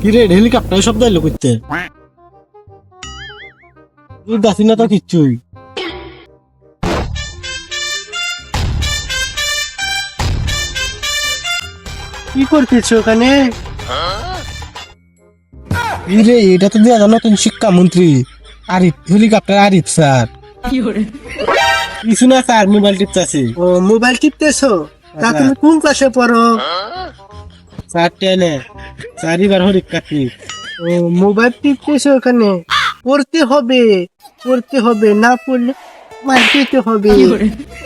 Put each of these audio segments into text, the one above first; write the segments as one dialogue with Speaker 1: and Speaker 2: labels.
Speaker 1: কিরে হেলিকপ্টার শব্দ এলো করতে দাসি না তো কিচ্ছুই
Speaker 2: কি করতেছ ওখানে?
Speaker 1: রে এটা তো দেয়া নতুন শিক্ষামন্ত্রী আরিফ হেলিকপ্টার আরিফ স্যার কিছু না স্যার মোবাইল টিপতেছি
Speaker 2: ও মোবাইল টিপতেছো? তা তুমি কোন ক্লাসে পড়ো?
Speaker 1: স্যার টেনে চারিবার হরিকাটি
Speaker 2: ও মোবাইল টিপতেছো ওখানে? পড়তে হবে, পড়তে হবে, না পড়লে মার খেতে হবে,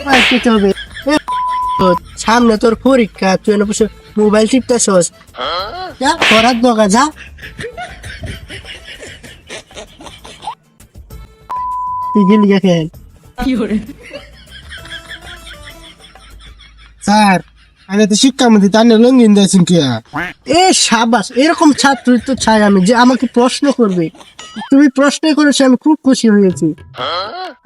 Speaker 2: মার খেতে হবে। এ, তো সামনে তোর পরীক্ষা, তুই এনে বসে মোবাইল টিপতেছস? যা পড়ার দোকা যা। তুই গেলি দেখেন
Speaker 1: স্যার আমি তো শিক্ষামন্ত্রী তার লঙ্গিন দিয়েছেন কি
Speaker 2: এ সাবাস, এরকম ছাত্রই তো চাই আমি, যে আমাকে প্রশ্ন করবে। তুমি প্রশ্ন করেছো, আমি খুব খুশি হয়েছি।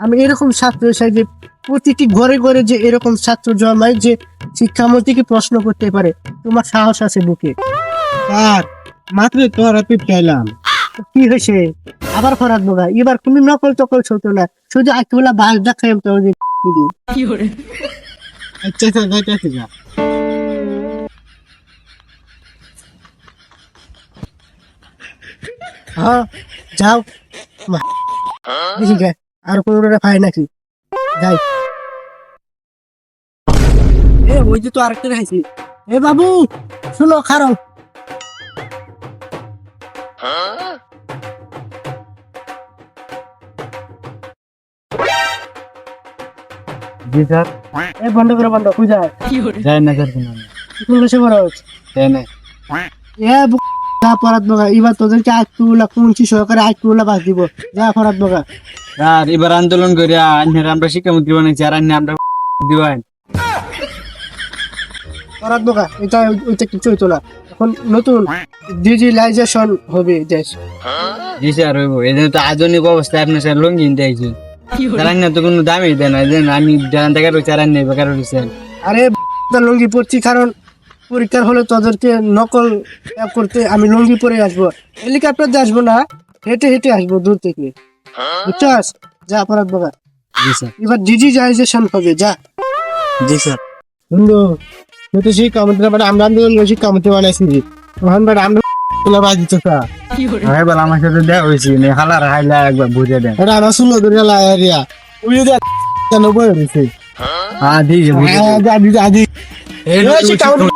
Speaker 2: আমি এরকম ছাত্র চাই যে প্রতিটি ঘরে ঘরে যে এরকম ছাত্র জন্মায় যে শিক্ষামন্ত্রীকে প্রশ্ন করতে পারে। তোমার সাহস আছে বুকে?
Speaker 1: স্যার মাত্র তোর পিটাইলাম
Speaker 2: কি হয়েছে? আবার ফরাদ বোগা, এবার তুমি নকল টকল ছোট না, শুধু আজকেবেলা বাস দেখাই তো।
Speaker 1: আচ্ছা স্যার যাইতেছি যা
Speaker 2: হ্যাঁ যাও। ঠিক আছে, আর কোনো পাই নাকি? যাই। এ ওই যে তো আরেকটা খাইছি। এ বাবু শুনো, খারাপ
Speaker 1: জি স্যার
Speaker 2: এ বন্ধ করে, বন্ধ কই যায়?
Speaker 1: যাই না স্যার কোনো
Speaker 2: কোন ক্লাসে পড়ো?
Speaker 1: টেনে
Speaker 2: এ যা পড়াত বগা, এবার তোদেরকে আজকুলা কুঞ্চি সহকারে আজকুলা বাস দিব। যা পড়াত বগা।
Speaker 1: স্যার এবার আন্দোলন করিয়া আমরা শিক্ষামন্ত্রী বানাইছি আর আমরা দিবেন
Speaker 2: পড়াত বগা, এটা ওইটা কিছু হইতো না। এখন নতুন ডিজিটালাইজেশন হবে দেশ।
Speaker 1: জি স্যার হইব এই যে তো আধুনিক অবস্থায় আপনার স্যার লঙ্গিন দিয়েছি চারান্না তো কোনো দামই দেয় না দেন আমি জানান থেকে চারান নেই বেকার হয়েছেন
Speaker 2: আরে লুঙ্গি পরছি কারণ পরীক্ষার হলে তোদেরকে নকল করতে আমি লুঙ্গি পরে আসবো। হেলিকপ্টার দিয়ে আসবো না, হেঁটে হেঁটে আসবো দূর থেকে, বুঝছস? যা পড়াত বগা,
Speaker 1: জি স্যার
Speaker 2: এবার ডিজিটালাইজেশন হবে। যা।
Speaker 1: জি স্যার বন্ধু তুই তো শিক্ষামন্ত্রী মানে আমরা আন্দোলন শিক্ষামন্ত্রী বানাইছি তখন বাট আমরা বাজ দিচ্ছ স্যার হ্যাঁ বল আমার সাথে দেখা হয়েছি হালার হাইলা একবার বুঝে দেন এটা আমার শুনলো ধরে এরিয়া ওই যে নব্বই হয়েছে আদি আদি আদি এই শিক্ষামন্ত্রী